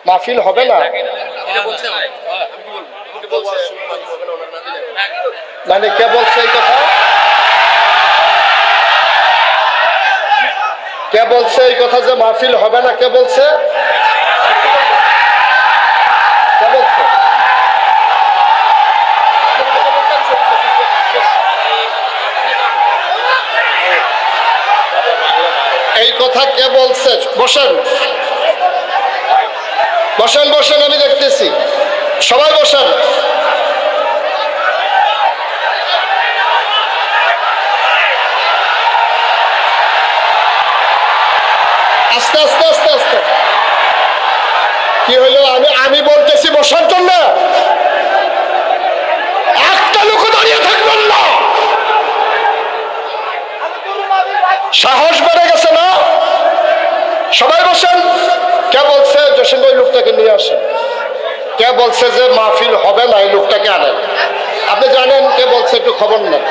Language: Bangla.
মাহফিল হবে না, মানে কে বলছে এই কথা? কে বলছে এই কথা যে মাহফিল হবে না? কে বলছে? কে বলছে? এই কথা কে বলছে? বসেন বসেন বসেন, আমি দেখতেছি, সবাই বসেন। আস্তে আস্তে আস্তে আস্তে। কি হইলো? আমি বলতেছি বসার জন্য, একটা লোক দাঁড়িয়ে থাকবেন না। সাহস বেড়ে গেছে না? সবাই বসেন। কে বলছে জসিম ভাই লোকটাকে নিয়ে আসেন? কে বলছে যে মাহফিল হবে না? এই লোকটাকে আনেন। আপনি জানেন কে বলছে? একটু খবর নেন।